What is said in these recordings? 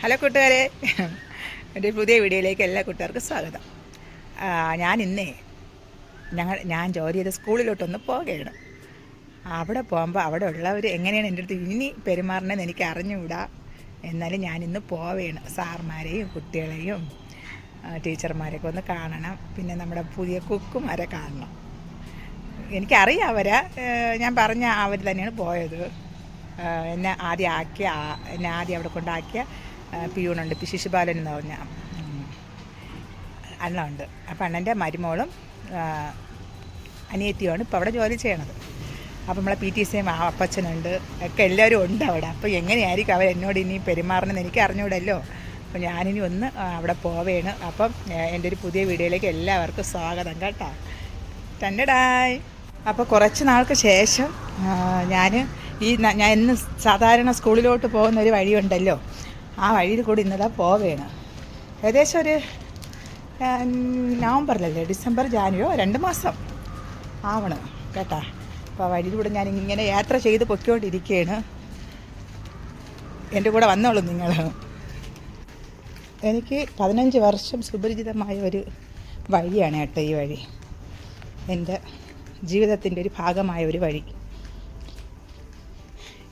Hello കൂട്ടുകാരെ, എൻ്റെ പുതിയ വീഡിയോയിലേക്ക് എല്ലാ കൂട്ടുകാർക്കും സ്വാഗതം. ഞാൻ ജോലി ചെയ്ത സ്കൂളിലോട്ടൊന്ന് പോകുകയാണ്. അവിടെ പോകുമ്പോൾ അവിടെ ഉള്ളവർ എങ്ങനെയാണ് എൻ്റെ അടുത്ത് ഇനി പെരുമാറണമെന്ന് എനിക്ക് അറിഞ്ഞുകൂടാ. എന്നാലും ഞാനിന്ന് പോവുകയാണ്. സാർമാരെയും കുട്ടികളെയും ടീച്ചർമാരെയൊക്കെ ഒന്ന് കാണണം. പിന്നെ നമ്മുടെ പുതിയ കുക്കുമാരെ കാണണം. എനിക്കറിയാം അവരെ, ഞാൻ പറഞ്ഞ അവർ തന്നെയാണ് പോയത്. എന്നെ ആദ്യം അവിടെ കൊണ്ടാക്കിയ പിയൂണുണ്ട്, ശിശുപാലൻ എന്ന് പറഞ്ഞ അണ്ണുണ്ട്. അപ്പം അണ്ണൻ്റെ മരുമോളും അനിയത്തിയുമാണ് ഇപ്പോൾ അവിടെ ജോലി ചെയ്യണത്. അപ്പം നമ്മളെ PTCയും അപ്പച്ചനുണ്ട്, ഒക്കെ എല്ലാവരും ഉണ്ട് അവിടെ. അപ്പോൾ എങ്ങനെയായിരിക്കും അവരെന്നോട് ഇനി പെരുമാറണമെന്ന് എനിക്ക് അറിഞ്ഞൂടല്ലോ. അപ്പോൾ ഞാനിനി ഒന്ന് അവിടെ പോവുകയാണ്. അപ്പം എൻ്റെ ഒരു പുതിയ വീഡിയോയിലേക്ക് എല്ലാവർക്കും സ്വാഗതം കേട്ടോ. ടണ്ടടായ്. അപ്പോൾ കുറച്ച് നാൾക്ക് ശേഷം ഞാൻ ഇന്ന് സാധാരണ സ്കൂളിലോട്ട് പോകുന്നൊരു വഴിയുണ്ടല്ലോ, ആ വഴിയിൽ കൂടി ഇന്നലെ പോവുകയാണ്. ഏകദേശം ഒരു നവംബറിലല്ലേ, ഡിസംബർ ജാനുവരി 2 മാസം ആവണം കേട്ടോ. അപ്പോൾ ആ വഴിയിലൂടെ ഞാൻ ഇങ്ങനെ യാത്ര ചെയ്ത് പൊയ്ക്കൊണ്ടിരിക്കുകയാണ്. എൻ്റെ കൂടെ വന്നോളൂ നിങ്ങൾ. എനിക്ക് 15 വർഷം സുപരിചിതമായ ഒരു വഴിയാണ് കേട്ടോ ഈ വഴി. എൻ്റെ ജീവിതത്തിൻ്റെ ഒരു ഭാഗമായ ഒരു വഴി.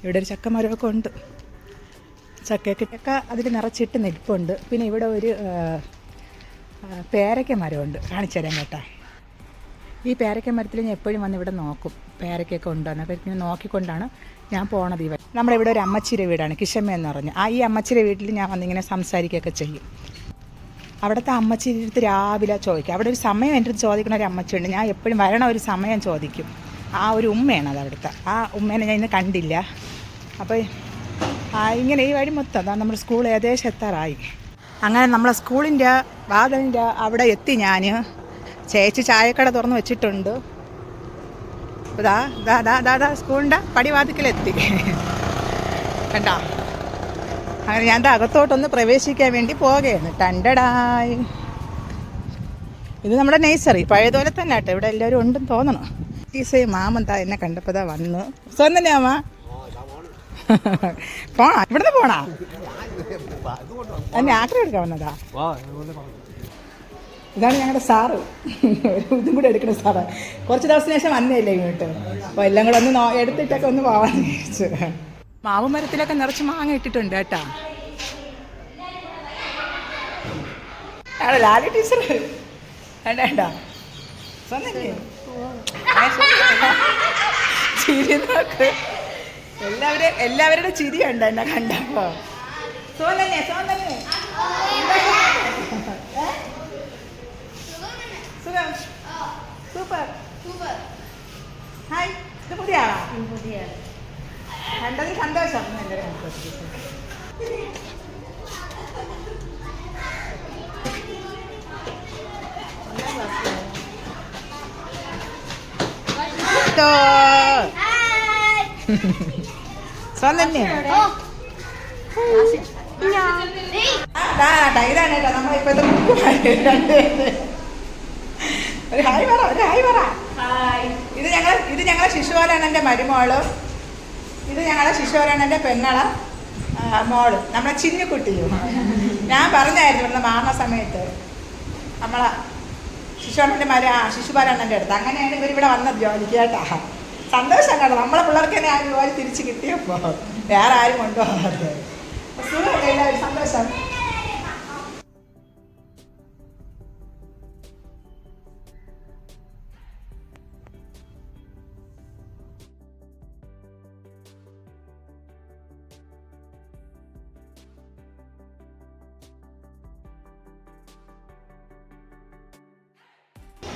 ഇവിടെ ഒരു ചക്കമരമൊക്കെ ഉണ്ട്. ചക്ക അതിൽ നിറച്ചിട്ട് നിൽപ്പുണ്ട്. പിന്നെ ഇവിടെ ഒരു പേരയ്ക്ക മരമുണ്ട്, കാണിച്ചു തരാം കേട്ടോ. ഈ പേരയ്ക്ക മരത്തിൽ ഞാൻ എപ്പോഴും വന്ന് ഇവിടെ നോക്കും പേരയ്ക്കൊക്കെ ഉണ്ടോ എന്നൊക്കെ ഇങ്ങനെ നോക്കിക്കൊണ്ടാണ് ഞാൻ പോണത്. നമ്മുടെ ഇവിടെ ഒരു അമ്മച്ചിയുടെ വീടാണ്, കിഷമ്മ എന്ന് പറഞ്ഞ്. ഈ അമ്മച്ചിയുടെ വീട്ടിൽ ഞാൻ വന്നിങ്ങനെ സംസാരിക്കുകയൊക്കെ ചെയ്യും. അവിടുത്തെ അമ്മച്ചിയുടെ അടുത്ത് രാവിലെ ചോദിക്കും. അവിടെ ഒരു സമയം എൻ്റെ അടുത്ത് ചോദിക്കുന്ന ഒരു അമ്മച്ചിയുണ്ട്. ഞാൻ എപ്പോഴും വരണ ഒരു സമയം ചോദിക്കും. ആ ഒരു ഉമ്മയാണ് അത് അവിടുത്തെ. ആ ഉമ്മേനെ ഞാൻ ഇന്ന് കണ്ടില്ല. അപ്പോൾ ഇങ്ങനെ ഈ വഴി മൊത്തം അതാണ്. നമ്മുടെ സ്കൂൾ ഏകദേശം എത്താറായി. അങ്ങനെ നമ്മളെ സ്കൂളിൻ്റെ വാതിലിൻ്റെ അവിടെ എത്തി ഞാൻ. ചേച്ചി ചായക്കട തുറന്ന് വെച്ചിട്ടുണ്ട്. ദാ സ്കൂളിൻ്റെ പടിവാതിക്കലെത്തി കണ്ടോ. അങ്ങനെ ഞാൻ അകത്തോട്ടൊന്ന് പ്രവേശിക്കാൻ വേണ്ടി പോവുകയാണ്. ടണ്ടടായി. ഇത് നമ്മുടെ നേഴ്സറി പഴയതുപോലെ തന്നെ കേട്ടോ. ഇവിടെ എല്ലാവരും ഉണ്ടെന്ന് തോന്നണം. ടീച്ചയും മാമൻ എന്നെ കണ്ടപ്പോൾ വന്നു. സ്വന്തം തന്നെ അമ്മ പോണാ, ഇവിടുന്ന് പോണാ? എന്നെ ആക്രി എടുക്കാൻ വന്നതാ. ഇതാണ് ഞങ്ങളുടെ സാറ്, ഇതും കൂടെ എടുക്കുന്ന സാറ്. കുറച്ച് ദിവസത്തിന് ശേഷം വന്നേല്ലേ ഇങ്ങോട്ട്. അപ്പോൾ എല്ലാം കൂടെ ഒന്ന് എടുത്തിട്ടൊക്കെ ഒന്ന് പോവാന്ന് വിചാരിച്ചു. മാവ് മരത്തിലൊക്കെ നിറച്ച് മാങ്ങ ഇട്ടിട്ടുണ്ട് കേട്ടാ. ലാലി ടീച്ചർ വേണ്ട സ്വന്തല്ലേ ചിരി നോക്ക്. എല്ലാവരുടെ ചിരിയുണ്ട് എന്നെ കണ്ടപ്പോ. സോനന്നെ സൂപ്പർ. ഹായ്, ഇത് പുതിയ ആളാ? കണ്ടതിൽ സന്തോഷം. സ്വന്തന്നെ ഇതാണ് കേട്ടോ നമ്മളിപ്പോഴത്തെ ഒരു ഹായ് പറ. ഇത് ഞങ്ങളെ ശിശുപാലണ്ണൻ്റെ മരുമോളും ഇത് ഞങ്ങളെ ശിശുപാലണ്ണൻ്റെ പെങ്ങളെ മോളും നമ്മളെ ചിന്നുകുട്ടിയും. ഞാൻ പറഞ്ഞായിരുന്നു ഇവിടുന്ന് മാറുന്ന സമയത്ത് നമ്മളെ ശിശുപാലണ്ണൻ്റെ അടുത്ത്. അങ്ങനെയാണ് ഇവരിവിടെ വന്നത് ജോലിക്ക് കേട്ടാ. സന്തോഷം കേട്ടോ, നമ്മളെ പിള്ളേർക്ക് തന്നെ ആ ജോലി തിരിച്ച് കിട്ടിയപ്പോൾ വേറെ ആരും കൊണ്ടുപോകാതെ. സുഖമല്ലേ എല്ലാവരും? സന്തോഷം.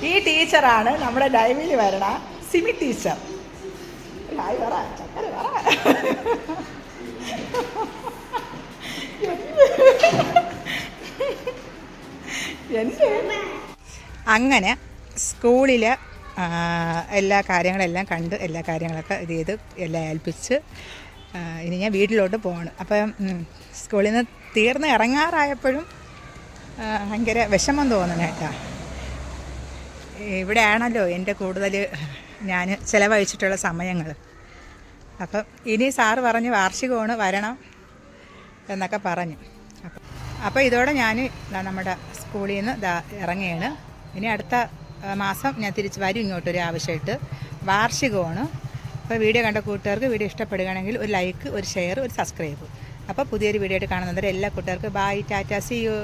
ഈ ടീച്ചറാണ് നമ്മുടെ ഡൈവിൽ വരണ സിമി ടീച്ചർ. ഹായ് പറ, ചക്കര പറ. അങ്ങനെ സ്കൂളിൽ എല്ലാ കാര്യങ്ങളെല്ലാം കണ്ട് എല്ലാ കാര്യങ്ങളൊക്കെ ഇത് ചെയ്ത് എല്ലാം ഏൽപ്പിച്ച് ഇനി ഞാൻ വീട്ടിലോട്ട് പോകണം. അപ്പം സ്കൂളിൽ നിന്ന് തീർന്ന് ഇറങ്ങാറായപ്പോഴും ഭയങ്കര വിഷമം തോന്നണം കേട്ടോ. ഇവിടെയാണല്ലോ എൻ്റെ കൂടുതൽ ഞാൻ ചിലവഴിച്ചിട്ടുള്ള സമയങ്ങൾ. അപ്പം ഇനി സാറ് പറഞ്ഞ് വാർഷികമാണ് വരണം എന്നൊക്കെ പറഞ്ഞു. അപ്പോൾ ഇതോടെ ഞാൻ നമ്മുടെ സ്കൂളിൽ നിന്ന് ഇറങ്ങുകയാണ്. ഇനി അടുത്ത മാസം ഞാൻ തിരിച്ച് വരും ഇങ്ങോട്ടൊരു ആവശ്യമായിട്ട്. വാർഷികമാണ്. അപ്പോൾ വീഡിയോ കണ്ട കൂട്ടുകാർക്ക് വീഡിയോ ഇഷ്ടപ്പെടുകയാണെങ്കിൽ ഒരു ലൈക്ക്, ഒരു ഷെയർ, ഒരു സബ്സ്ക്രൈബ്. അപ്പോൾ പുതിയൊരു വീഡിയോ ആയിട്ട് കാണുന്നത് എല്ലാ കൂട്ടുകാർക്ക് ബൈ, ടാറ്റ, സീ യു.